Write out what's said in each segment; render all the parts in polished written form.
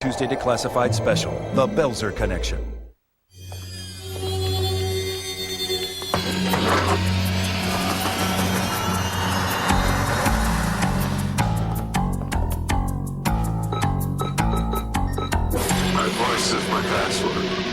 Tuesday Declassified Special, The Belzer Connection. My voice is my password.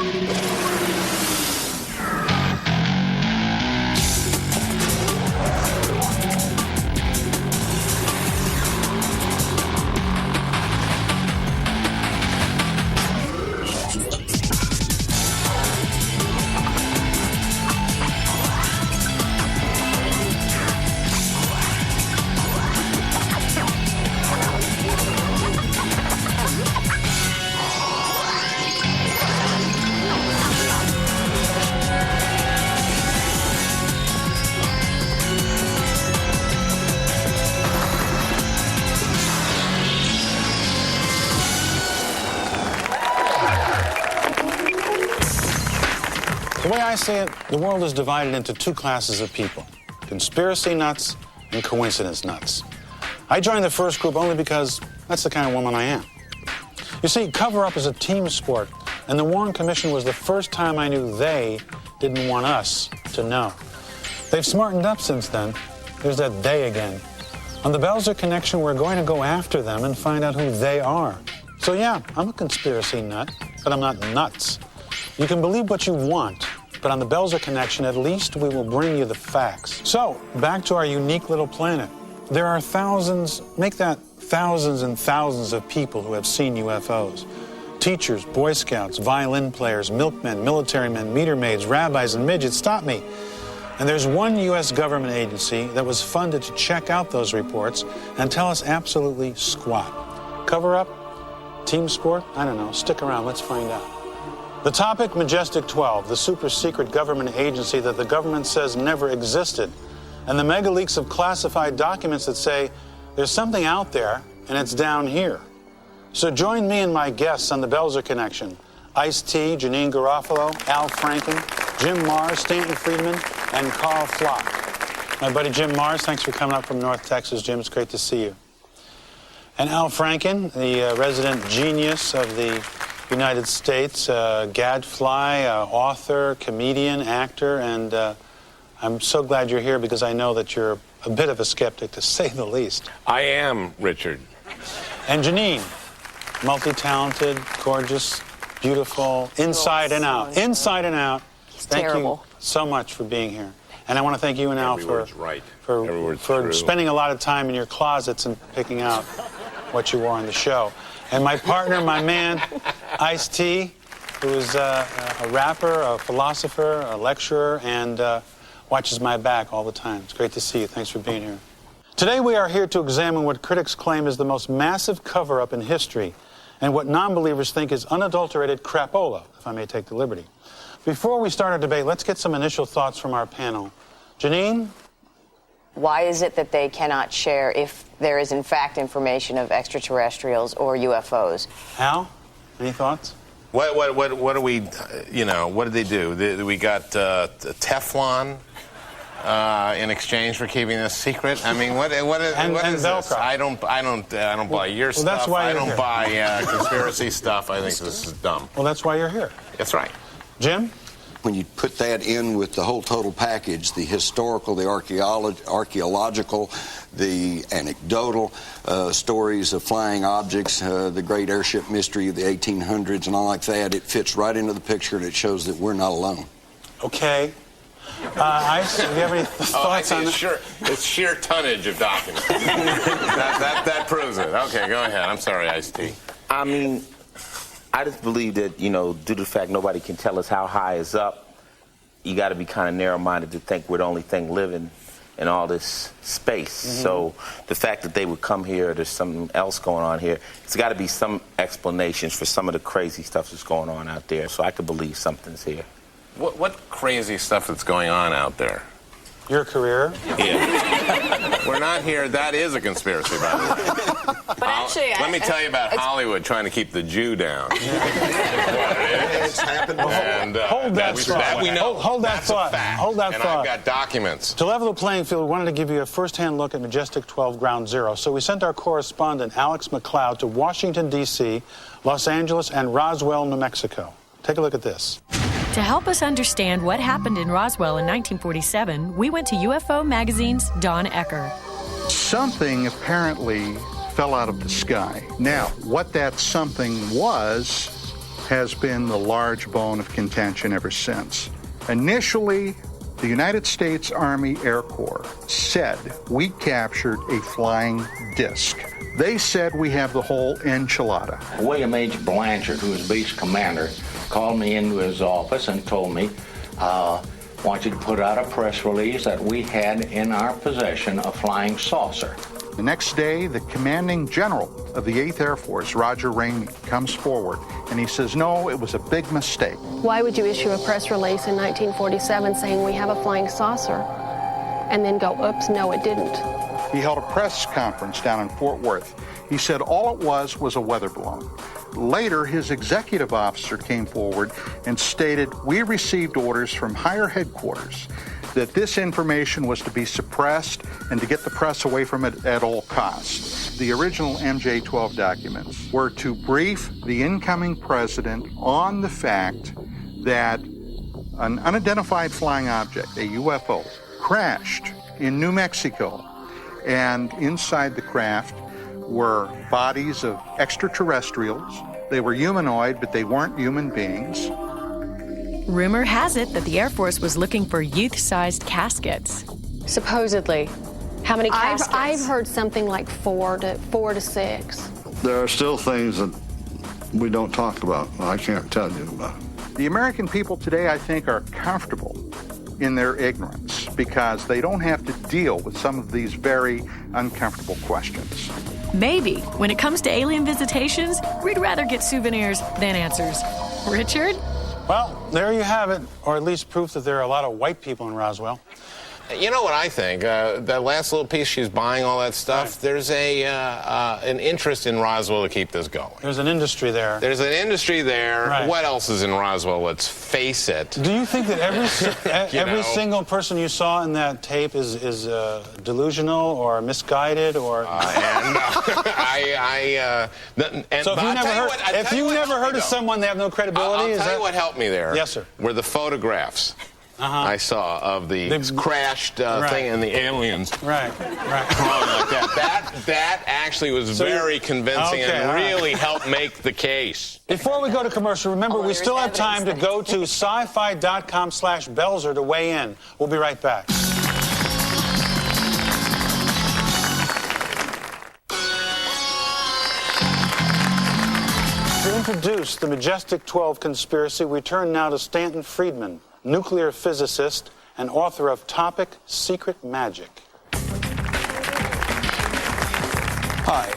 The way I see it, the world is divided into two classes of people: conspiracy nuts and coincidence nuts. I joined the first group only because that's the kind of woman I am. You see, cover-up is a team sport, and the Warren Commission was the first time I knew they didn't want us to know. They've smartened up since then. There's that they again. On the Belzer Connection, we're going to go after them and find out who they are. So yeah, I'm a conspiracy nut, but I'm not nuts. You can believe what you want, but on the Belzer Connection, at least we will bring you the facts. So, back to our unique little planet. There are thousands, make that thousands and thousands of people who have seen UFOs. Teachers, Boy Scouts, violin players, milkmen, military men, meter maids, rabbis, and midgets. Stop me. And there's one U.S. government agency that was funded to check out those reports and tell us absolutely squat. Cover up? Team sport? I don't know. Stick around. Let's find out. The topic, Majestic 12, the super-secret government agency that the government says never existed, and the mega leaks of classified documents that say there's something out there and it's down here. So join me and my guests on the Belzer Connection: Ice-T, Janine Garofalo, Al Franken, Jim Mars, Stanton Friedman, and Carl Flock. My buddy Jim Mars, thanks for coming up from North Texas, Jim. It's great to see you. And Al Franken, the resident genius of the United States, gadfly, author, comedian, actor, and I'm so glad you're here because I know that you're a bit of a skeptic, to say the least. I am, Richard. And Janine, multi-talented, gorgeous, beautiful, inside and out. Inside and out. Thank you so much for being here. And I want to thank you and Al for spending a lot of time in your closets and picking out what you wore on the show. And my partner, my man, Ice-T, who is a rapper, a philosopher, a lecturer, and watches my back all the time. It's great to see you. Thanks for being here. Today we are here to examine what critics claim is the most massive cover-up in history, and what non-believers think is unadulterated crapola, if I may take the liberty. Before we start our debate, let's get some initial thoughts from our panel. Janine? Why is it that they cannot share if there is, in fact, information of extraterrestrials or UFOs? Al, any thoughts? What do we, what did they do? We got Teflon in exchange for keeping this secret. I mean, what is this? I don't buy your stuff. That's why I don't buy conspiracy stuff. I think this is dumb. Well, that's why you're here. That's right. Jim? When you put that in with the whole total package, the historical, the archaeological, the anecdotal stories of flying objects, the great airship mystery of the 1800s and all like that, it fits right into the picture and it shows that we're not alone. Okay. Ice, do you have any thoughts on that? It's sheer tonnage of documents. that proves it. Okay, go ahead. I'm sorry, Ice-T. I mean, I just believe that, due to the fact nobody can tell us how high is up, you got to be kind of narrow-minded to think we're the only thing living in all this space. Mm-hmm. So the fact that they would come here, there's something else going on here, it's got to be some explanations for some of the crazy stuff that's going on out there. So I could believe something's here. What crazy stuff that's going on out there? your career. Yeah. We're not here. That is a conspiracy, by the way. But actually, let me tell you about Hollywood trying to keep the Jew down. It's happened before. And, Hold that thought. That we know. Hold that That's thought. A fact. Hold that and thought. I've got documents. To level the playing field, we wanted to give you a first-hand look at Majestic 12 Ground Zero. So we sent our correspondent, Alex McLeod, to Washington, D.C., Los Angeles, and Roswell, New Mexico. Take a look at this. To help us understand what happened in Roswell in 1947, we went to UFO Magazine's Don Ecker. Something apparently fell out of the sky. Now, what that something was has been the large bone of contention ever since. Initially, the United States Army Air Corps said we captured a flying disc. They said we have the whole enchilada. William H. Blanchard, who was beach commander, called me into his office and told me, want you to put out a press release that we had in our possession a flying saucer. The next day, the commanding general of the 8th Air Force, Roger Ramey, comes forward and he says, no, it was a big mistake. Why would you issue a press release in 1947 saying we have a flying saucer and then go, oops, no, it didn't? He held a press conference down in Fort Worth. He said all it was a weather balloon. Later, his executive officer came forward and stated, we received orders from higher headquarters that this information was to be suppressed and to get the press away from it at all costs. The original MJ-12 documents were to brief the incoming president on the fact that an unidentified flying object, a UFO, crashed in New Mexico, and inside the craft were bodies of extraterrestrials. They were humanoid, but they weren't human beings. Rumor has it that the Air Force was looking for youth-sized caskets. Supposedly. How many caskets? I've heard something like 4 to 6. There are still things that we don't talk about. I can't tell you about. The American people today, I think, are comfortable in their ignorance because they don't have to deal with some of these very uncomfortable questions. Maybe, when it comes to alien visitations, we'd rather get souvenirs than answers. Richard? Well, there you have it, or at least proof that there are a lot of white people in Roswell. You know what I think? That last little piece, she's buying all that stuff. Right. There's an interest in Roswell to keep this going. There's an industry there. There's an industry there. Right. What else is in Roswell? Let's face it. Do you think that every single person you saw in that tape is delusional or misguided or? So if you never heard of someone, they have no credibility. I'll tell you what helped me there. Yes, sir. Were the photographs. I saw of the crashed thing and the aliens. Right. Like that actually was very convincing and really helped make the case. Before we go to commercial, remember we still have time to go to sci-fi.com/Belzer to weigh in. We'll be right back. To introduce the Majestic 12 conspiracy, we turn now to Stanton Friedman, nuclear physicist and author of Topic Secret Magic. Hi,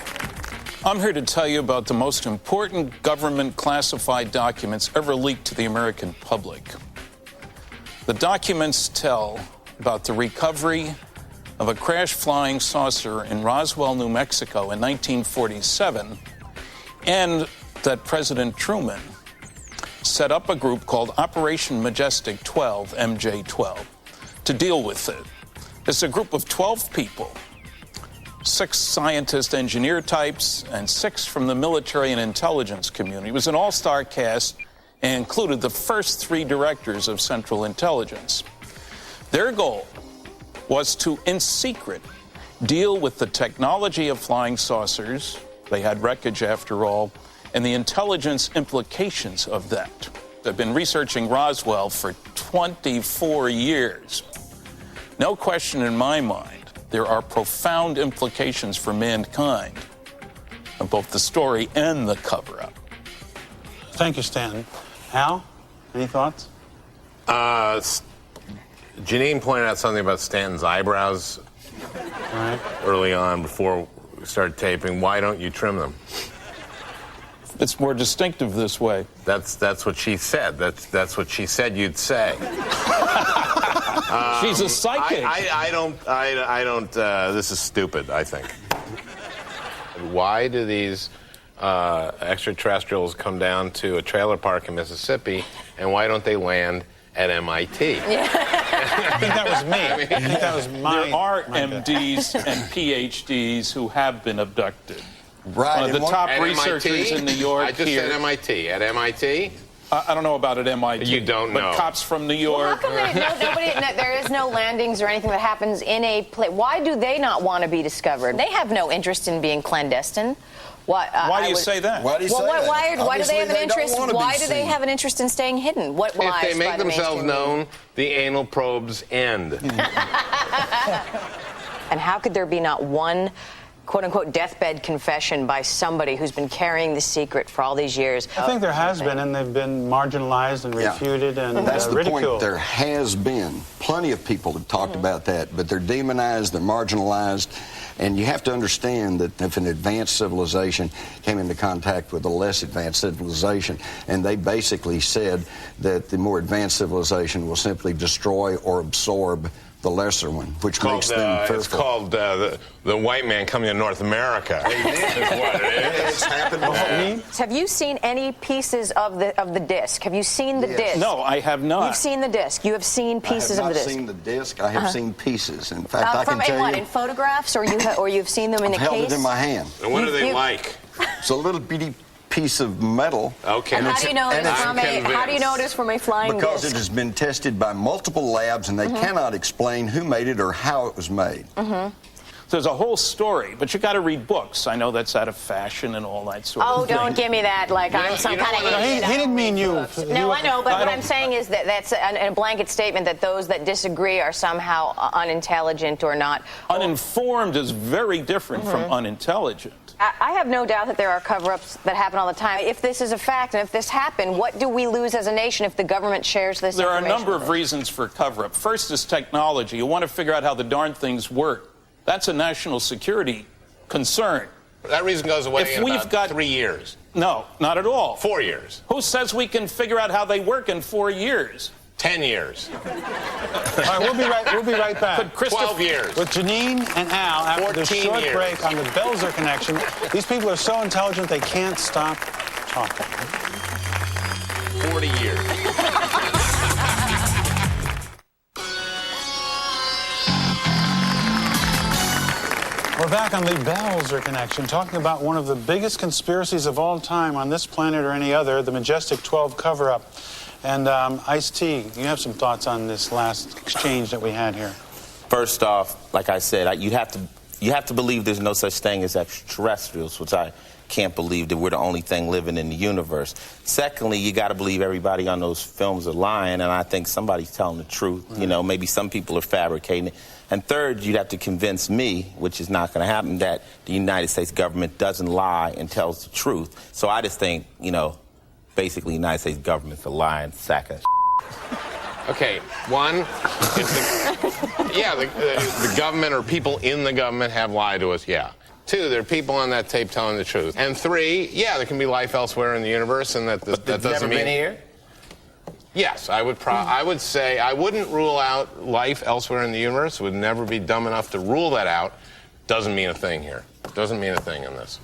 I'm here to tell you about the most important government classified documents ever leaked to the American public. The documents tell about the recovery of a crash flying saucer in Roswell, New Mexico in 1947, and that President Truman set up a group called Operation Majestic 12, MJ-12, to deal with it. It's a group of 12 people, 6 scientist engineer types, and 6 from the military and intelligence community. It was an all-star cast and included the first 3 directors of Central Intelligence. Their goal was to, in secret, deal with the technology of flying saucers. They had wreckage, after all, and the intelligence implications of that. I've been researching Roswell for 24 years. No question in my mind, there are profound implications for mankind of both the story and the cover-up. Thank you, Stanton. Al, any thoughts? Janine pointed out something about Stanton's eyebrows early on before we started taping. Why don't you trim them? It's more distinctive this way. That's what she said. That's what she said you'd say. She's a psychic. I don't. This is stupid, I think. Why do these extraterrestrials come down to a trailer park in Mississippi, and why don't they land at MIT? I think that was me. I think that was my. There are MDs and PhDs who have been abducted. Right. The top at researchers MIT? in New York. I just said MIT. At MIT? I don't know about at MIT. You don't know. But cops from New York. Well, how come there is no landings or anything that happens in a place? Why do they not want to be discovered? They have no interest in being clandestine. Why do you say that? Why do you say that? Why do they have an interest? Why do they have an interest in staying hidden? What lies If they make by the themselves mainstream known, the anal probes end. And how could there be not one quote-unquote deathbed confession by somebody who's been carrying the secret for all these years? I think there has been, and they've been marginalized and refuted and that's the ridiculed. point. There has been. Plenty of people have talked about that, but they're demonized, they're marginalized, and you have to understand that if an advanced civilization came into contact with a less advanced civilization, and they basically said that the more advanced civilization will simply destroy or absorb the lesser one, which makes them fearful. It's called the white man coming to North America. Is what it is. It's happened. Have you seen any pieces of the disc? Have you seen the disc? No, I have not. You've seen the disc. You have seen pieces of the disc. I have not seen the disc. I have seen pieces. In fact, I from can tell what, you. in photographs, or you've seen them in I've a held case? it in my hand. And what are they like? It's a little bitty piece of metal. Okay. And how do you know it is from a flying because disc? it has been tested by multiple labs, and they cannot explain who made it or how it was made. There's a whole story, but you got to read books. I know that's out of fashion and all that sort of thing. Don't give me that like I'm some kind of idiot. He didn't mean you. No, I know, but what I'm saying is that that's a blanket statement that those that disagree are somehow unintelligent or not. Uninformed is very different from unintelligent. I have no doubt that there are cover-ups that happen all the time. If this is a fact and if this happened, what do we lose as a nation if the government shares this There are a information number of reasons for cover-up. First is technology. You want to figure out how the darn things work. That's a national security concern. That reason goes away in about 3 years. No, not at all. 4 years. Who says we can figure out how they work in 4 years? 10 years. All right, we'll be right back. 12 years. With Janine and Al after the short break on the Belzer connection. These people are so intelligent they can't stop talking. 40 years. We're back on the Belzer connection, talking about one of the biggest conspiracies of all time on this planet or any other, the Majestic 12 cover-up. And Ice-T, you have some thoughts on this last exchange that we had here. First off, like I said, you have to believe there's no such thing as extraterrestrials, which I can't believe that we're the only thing living in the universe. Secondly, you got to believe everybody on those films are lying, and I think somebody's telling the truth. You know, maybe some people are fabricating it. And third, you'd have to convince me, which is not going to happen, that the United States government doesn't lie and tells the truth. So I just think, you know, basically the United States government's a lying sack of Okay, one, the government or people in the government have lied to us, yeah. Two, there are people on that tape telling the truth. And three, yeah, there can be life elsewhere in the universe, and that doesn't never mean... been here? Yes, I would say I wouldn't rule out life elsewhere in the universe. Would never be dumb enough to rule that out. Doesn't mean a thing here. Doesn't mean a thing in this.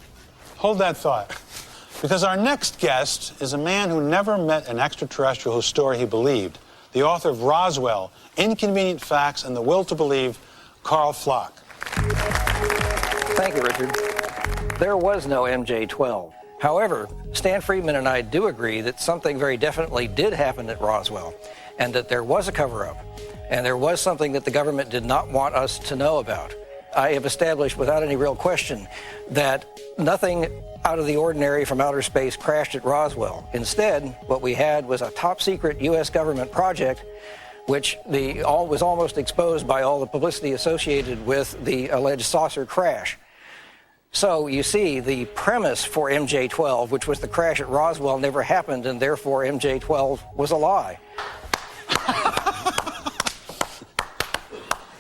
Hold that thought. Because our next guest is a man who never met an extraterrestrial whose story he believed. The author of Roswell, Inconvenient Facts, and the Will to Believe, Carl Flock. Thank you, Richard. There was no MJ-12. However, Stan Friedman and I do agree that something very definitely did happen at Roswell, and that there was a cover-up, and there was something that the government did not want us to know about. I have established without any real question that nothing out of the ordinary from outer space crashed at Roswell. Instead, what we had was a top-secret U.S. government project which was almost exposed by all the publicity associated with the alleged saucer crash. So, you see, the premise for MJ-12, which was the crash at Roswell, never happened, and therefore MJ-12 was a lie.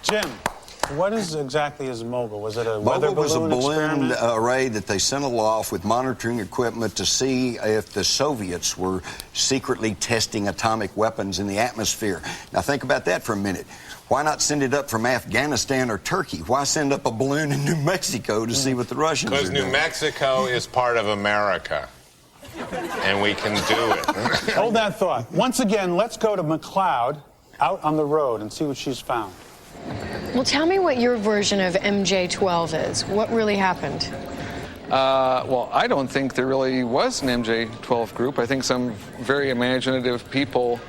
Jim. What is exactly is MOGA? Was it a weather balloon MOGA was a balloon experiment? array that they sent aloft with monitoring equipment to see if the Soviets were secretly testing atomic weapons in the atmosphere. Now think about that for a minute. Why not send it up from Afghanistan or Turkey? Why send up a balloon in New Mexico to see what the Russians are doing? Because New Mexico is part of America, and we can do it. Hold that thought. Once again, let's go to McLeod out on the road and see what she's found. Well, tell me what your version of MJ-12 is. What really happened? Well, I don't think there really was an MJ-12 group. I think some very imaginative people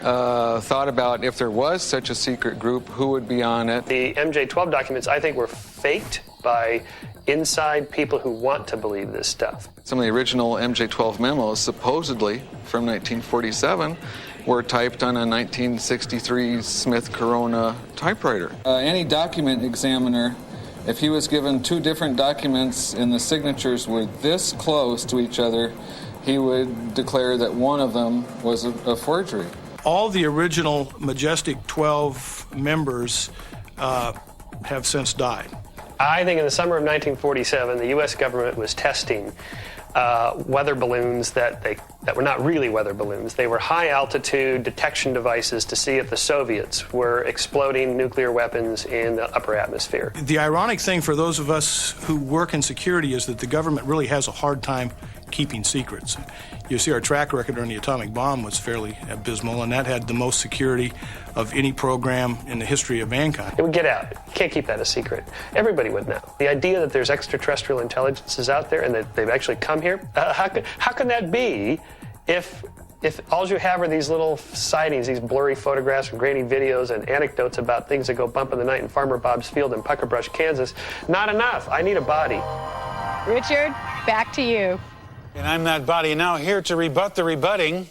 thought about if there was such a secret group, who would be on it. The MJ-12 documents, I think, were faked by inside people who want to believe this stuff. Some of the original MJ-12 memos, supposedly from 1947, were typed on a 1963 Smith Corona typewriter. Any document examiner, if he was given two different documents and the signatures were this close to each other, he would declare that one of them was a forgery. All the original Majestic 12 members have since died. I think in the summer of 1947, the U.S. government was testing weather balloons that were not really weather balloons. They were high-altitude detection devices to see if the Soviets were exploding nuclear weapons in the upper atmosphere. The ironic thing for those of us who work in security is that the government really has a hard time keeping secrets. You see, our track record on the atomic bomb was fairly abysmal, and that had the most security of any program in the history of mankind. It would get out. You can't keep that a secret. Everybody would know. The idea that there's extraterrestrial intelligences out there and that they've actually come here, how can that be if all you have are these little sightings, these blurry photographs and grainy videos and anecdotes about things that go bump in the night in Farmer Bob's field in Puckerbrush, Kansas? Not enough. I need a body. Richard, back to you. And I'm that body. Now here to rebut the rebutting,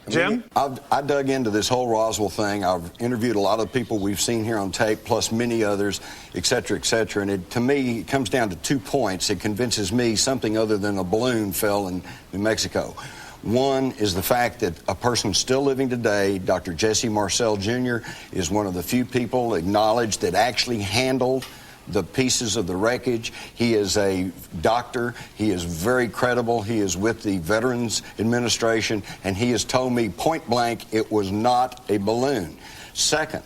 Jim? I dug into this whole Roswell thing. I've interviewed a lot of people we've seen here on tape, plus many others, et cetera, and to me, it comes down to 2 points. It convinces me something other than a balloon fell in New Mexico. One is the fact that a person still living today, Dr. Jesse Marcel Jr., is one of the few people acknowledged that actually handled the pieces of the wreckage. He is a doctor. He is very credible. He is with the Veterans Administration, and he has told me point blank it was not a balloon. Second,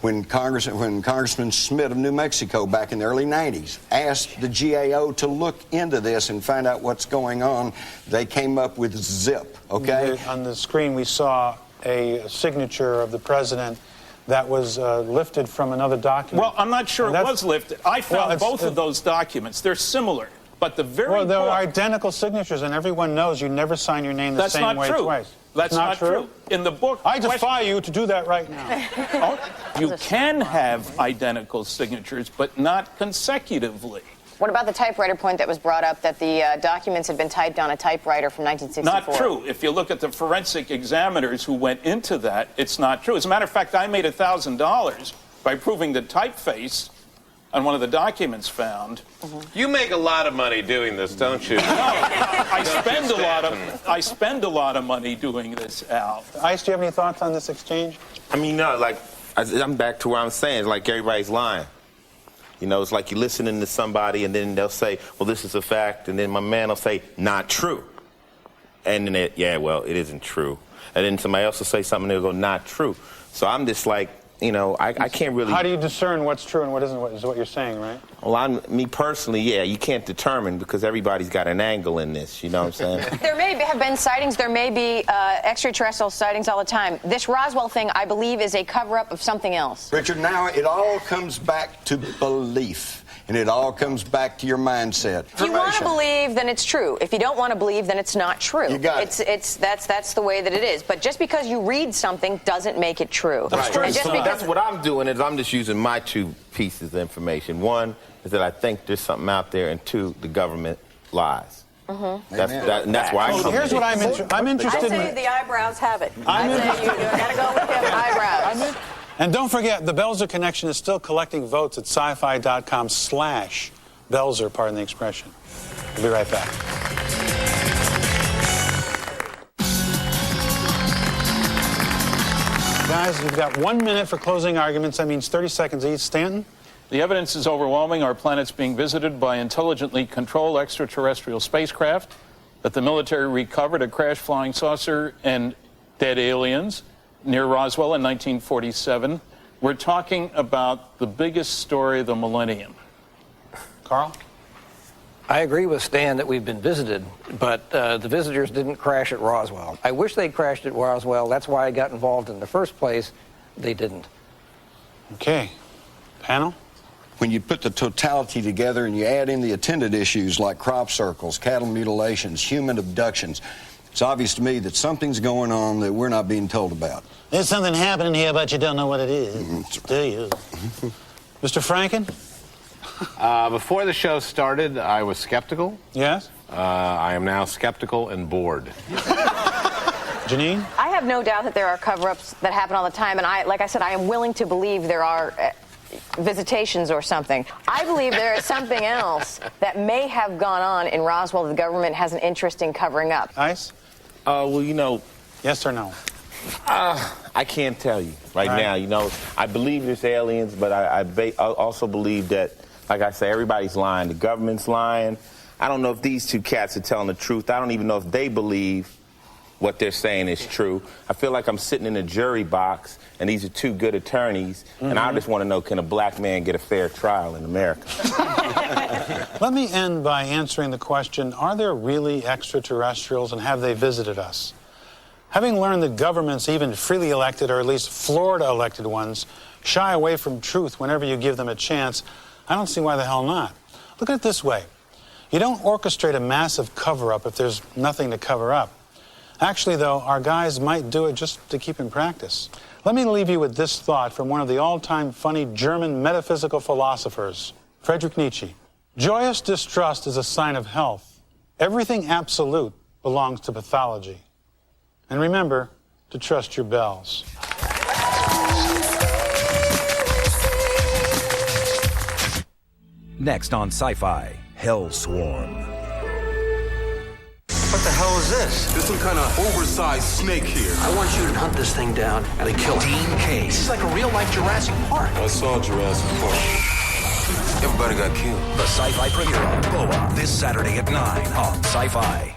when Congressman Smith of New Mexico back in the early 90s asked the GAO to look into this and find out what's going on, they came up with ZIP, okay? On the screen we saw a signature of the president that was lifted from another document. Well, I'm not sure it was lifted. I found both of those documents. They're similar, but the very Well, they're identical signatures, and everyone knows you never sign your name the same way twice. That's not true. In the book, I defy you to do that right now. You can have identical signatures, but not consecutively. What about the typewriter point that was brought up, that the documents had been typed on a typewriter from 1964? Not true. If you look at the forensic examiners who went into that, it's not true. As a matter of fact, I made $1,000 by proving the typeface on one of the documents found. You make a lot of money doing this, don't you? No, I spend a lot of money doing this, Al. Ice, do you have any thoughts on this exchange? I mean, no, like, I'm back to where I'm saying, like everybody's lying. You know, it's like you're listening to somebody and then they'll say, well, this is a fact, and then my man will say, not true. And then it isn't true. And then somebody else will say something and they'll go, not true. So I'm just like, you know, I can't really... How do you discern what's true and what isn't, is what you're saying, right? Well, me personally, yeah, you can't determine because everybody's got an angle in this, you know what I'm saying? There may have been sightings, there may be extraterrestrial sightings all the time. This Roswell thing, I believe, is a cover-up of something else. Richard, now it all comes back to belief. And it all comes back to your mindset. If you want to believe, then it's true. If you don't want to believe, then it's not true. You got it. That's the way that it is. But just because you read something doesn't make it true. Right. That's what I'm doing is I'm just using my 2 pieces of information. One is that I think there's something out there, and 2, the government lies. That's why I'm here's what I'm interested in. I say the eyebrows have it. I say you got to go with them eyebrows. And don't forget, the Belzer Connection is still collecting votes at sci-fi.com/Belzer, pardon the expression. We'll be right back. Guys, you've got 1 minute for closing arguments. That means 30 seconds each. Stanton? The evidence is overwhelming. Our planet's being visited by intelligently controlled extraterrestrial spacecraft, that the military recovered a crashed flying saucer and dead aliens near Roswell in 1947. We're talking about the biggest story of the millennium. Carl? I agree with Stan that we've been visited, but the visitors didn't crash at Roswell. I wish they'd crashed at Roswell. That's why I got involved in the first place. They didn't. Okay. Panel? When you put the totality together and you add in the attendant issues like crop circles, cattle mutilations, human abductions, it's obvious to me that something's going on that we're not being told about. There's something happening here, but you don't know what it is, do you? Mr. Franken? Before the show started, I was skeptical. Yes? I am now skeptical and bored. Janine? I have no doubt that there are cover-ups that happen all the time, and like I said, I am willing to believe there are visitations or something. I believe there is something else that may have gone on in Roswell that the government has an interest in covering up. Ice? Well, you know... Yes or no? I can't tell you right now. You know, I believe there's aliens, but I also believe that, like I say, everybody's lying. The government's lying. I don't know if these two cats are telling the truth. I don't even know if they believe what they're saying is true. I feel like I'm sitting in a jury box, and these are two good attorneys, and I just want to know, can a black man get a fair trial in America? Let me end by answering the question, are there really extraterrestrials, and have they visited us? Having learned that governments, even freely elected, or at least Florida-elected ones, shy away from truth whenever you give them a chance, I don't see why the hell not. Look at it this way. You don't orchestrate a massive cover-up if there's nothing to cover up. Actually, though, our guys might do it just to keep in practice. Let me leave you with this thought from one of the all-time funny German metaphysical philosophers, Friedrich Nietzsche. Joyous distrust is a sign of health. Everything absolute belongs to pathology. And remember to trust your bells. Next on Sci-Fi, Hellswarm. What the hell is this? There's some kind of oversized snake here. I want you to hunt this thing down and kill it. Dean Case. This is like a real-life Jurassic Park. I saw Jurassic Park. Everybody got killed. The Sci-Fi premiere of Boa this Saturday at 9 on Sci-Fi.